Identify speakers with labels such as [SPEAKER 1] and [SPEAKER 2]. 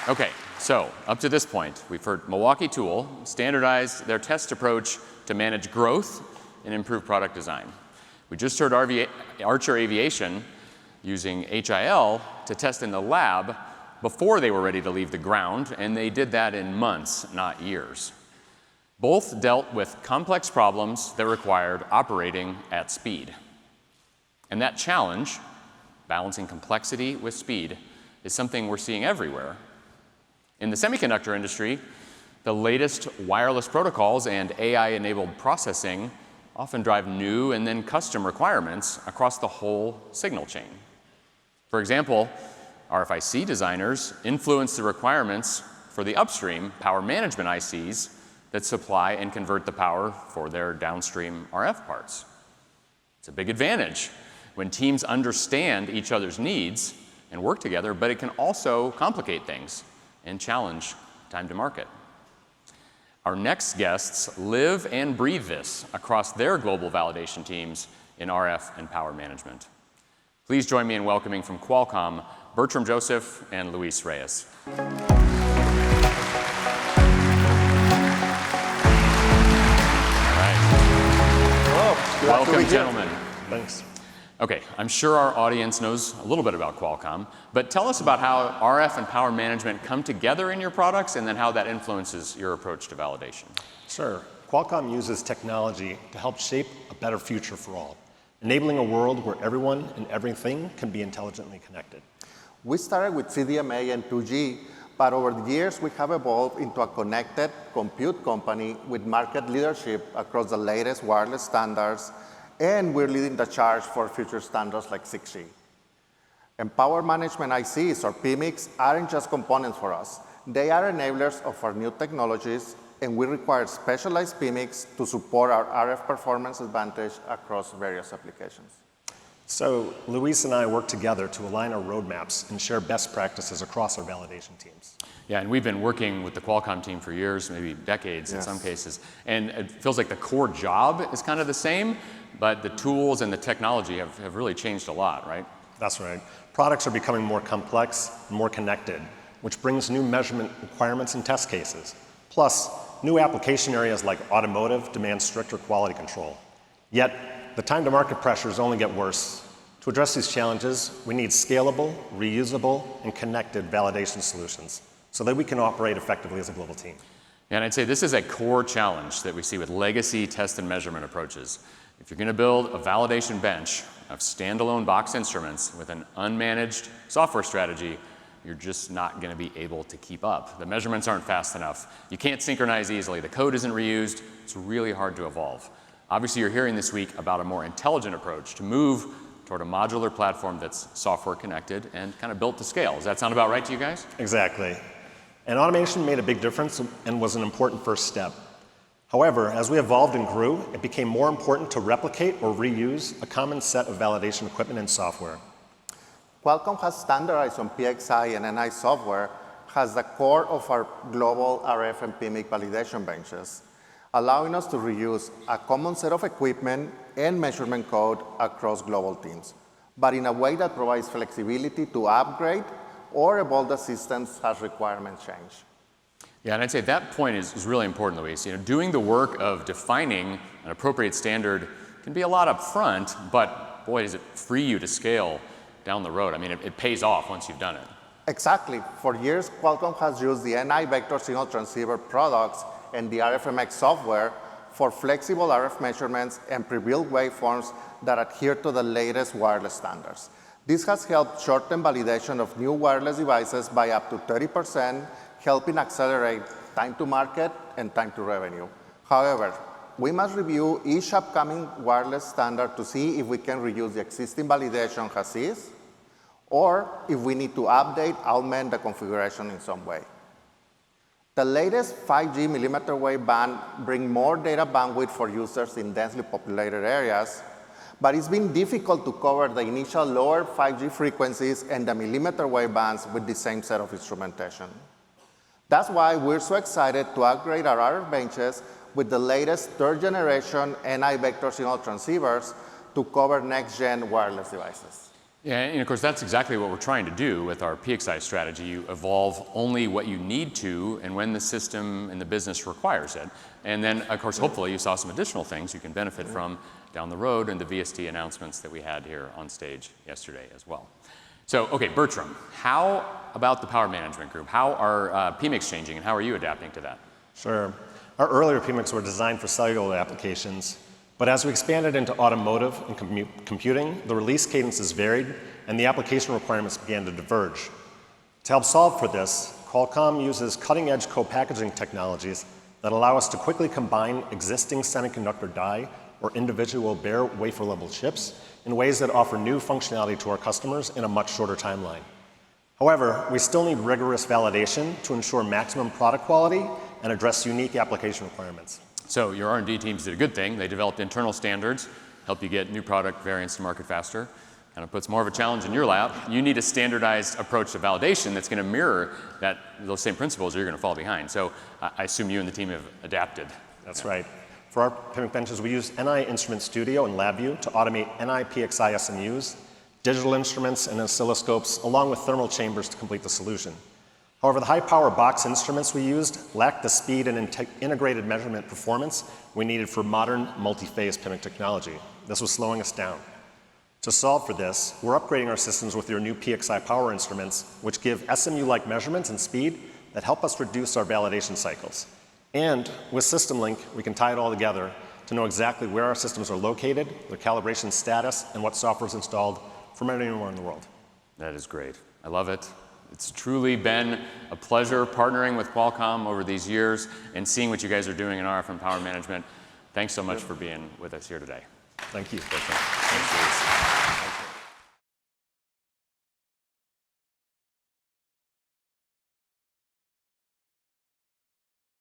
[SPEAKER 1] Okay, so up to this point, we've heard Milwaukee Tool standardize their test approach to manage growth and improve product design. We just heard Archer Aviation using HIL to test in the lab before they were ready to leave the ground, and they did that in months, not years. Both dealt with complex problems that required operating at speed. And that challenge, balancing complexity with speed, is something we're seeing everywhere. In the semiconductor industry, the latest wireless protocols and AI-enabled processing often drive new and then custom requirements across the whole signal chain. For example, RFIC designers influence the requirements for the upstream power management ICs that supply and convert the power for their downstream RF parts. It's a big advantage when teams understand each other's needs and work together, but it can also complicate things and challenge time to market. Our next guests live and breathe this across their global validation teams in RF and power management. Please join me in welcoming from Qualcomm, Bertram Joseph and Luis Reyes. All right.
[SPEAKER 2] Hello.
[SPEAKER 1] Welcome, gentlemen.
[SPEAKER 2] Thanks.
[SPEAKER 1] Okay, I'm sure our audience knows a little bit about Qualcomm, but tell us about how RF and power management come together in your products and then how that influences your approach to validation.
[SPEAKER 2] Sure. Qualcomm uses technology to help shape a better future for all, enabling a world where everyone and everything can be intelligently connected.
[SPEAKER 3] We started with CDMA and 2G, but over the years we have evolved into a connected compute company with market leadership across the latest wireless standards, and we're leading the charge for future standards like 6G. And power management ICs, or PMICs, aren't just components for us. They are enablers of our new technologies, and we require specialized PMICs to support our RF performance advantage across various applications.
[SPEAKER 2] So Luis and I work together to align our roadmaps and share best practices across our validation teams.
[SPEAKER 1] Yeah, and we've been working with the Qualcomm team for years, maybe decades in some cases. And it feels like the core job is kind of the same, but the tools and the technology have really changed a lot, right?
[SPEAKER 2] That's right. Products are becoming more complex and more connected, which brings new measurement requirements and test cases. Plus, new application areas like automotive demand stricter quality control. Yet, the time to market pressures only get worse. To address these challenges, we need scalable, reusable, and connected validation solutions so that we can operate effectively as a global team.
[SPEAKER 1] And I'd say this is a core challenge that we see with legacy test and measurement approaches. If you're going to build a validation bench of standalone box instruments with an unmanaged software strategy, you're just not going to be able to keep up. The measurements aren't fast enough. You can't synchronize easily. The code isn't reused. It's really hard to evolve. Obviously, you're hearing this week about a more intelligent approach to move toward a modular platform that's software connected and kind of built to scale. Does that sound about right to you guys?
[SPEAKER 2] Exactly. And automation made a big difference and was an important first step. However, as we evolved and grew, it became more important to replicate or reuse a common set of validation equipment and software.
[SPEAKER 3] Qualcomm has standardized on PXI and NI software as the core of our global RF and PMIC validation benches, allowing us to reuse a common set of equipment and measurement code across global teams, but in a way that provides flexibility to upgrade or evolve the systems as requirements change.
[SPEAKER 1] Yeah, and I'd say that point is really important, Luis. You know, doing the work of defining an appropriate standard can be a lot up front, but boy, does it free you to scale down the road. I mean, it pays off once you've done it.
[SPEAKER 3] Exactly. For years, Qualcomm has used the NI vector signal transceiver products and the RFmx software for flexible RF measurements and pre-built waveforms that adhere to the latest wireless standards. This has helped shorten validation of new wireless devices by up to 30%, helping accelerate time to market and time to revenue. However, we must review each upcoming wireless standard to see if we can reuse the existing validation as is, or if we need to update, augment the configuration in some way. The latest 5G mmWave band brings more data bandwidth for users in densely populated areas, but it's been difficult to cover the initial lower 5G frequencies and the mmWave bands with the same set of instrumentation. That's why we're so excited to upgrade our RF benches with the latest third-generation NI vector signal transceivers to cover next-gen wireless devices.
[SPEAKER 1] Yeah, and of course, that's exactly what we're trying to do with our PXI strategy. You evolve only what you need to and when the system and the business requires it. And then, of course, hopefully you saw some additional things you can benefit from down the road and the VST announcements that we had here on stage yesterday as well. So, okay, Bertram, how about the power management group? How are PMICs changing and how are you adapting to that?
[SPEAKER 2] Sure. Our earlier PMICs were designed for cellular applications, but as we expanded into automotive and computing, the release cadences varied and the application requirements began to diverge. To help solve for this, Qualcomm uses cutting-edge co-packaging technologies that allow us to quickly combine existing semiconductor die or individual bare wafer-level chips in ways that offer new functionality to our customers in a much shorter timeline. However, we still need rigorous validation to ensure maximum product quality and address unique application requirements.
[SPEAKER 1] So your R&D teams did a good thing. They developed internal standards, help you get new product variants to market faster. Kind of puts more of a challenge in your lap. You need a standardized approach to validation that's going to mirror those same principles or you're going to fall behind. So I assume you and the team have adapted.
[SPEAKER 2] That's right. For our PMIC benches, we use NI Instrument Studio and LabVIEW to automate NI PXI SMUs, digital instruments, and oscilloscopes, along with thermal chambers to complete the solution. However, the high-power box instruments we used lacked the speed and integrated measurement performance we needed for modern multi-phase PMIC technology. This was slowing us down. To solve for this, we're upgrading our systems with your new PXI power instruments, which give SMU-like measurements and speed that help us reduce our validation cycles. And with System Link, we can tie it all together to know exactly where our systems are located, their calibration status, and what software is installed from anywhere in the world.
[SPEAKER 1] That is great. I love it. It's truly been a pleasure partnering with Qualcomm over these years and seeing what you guys are doing in RF and power management. Thanks so much for being with us here today.
[SPEAKER 2] Thank you.
[SPEAKER 1] Thanks, Reyes.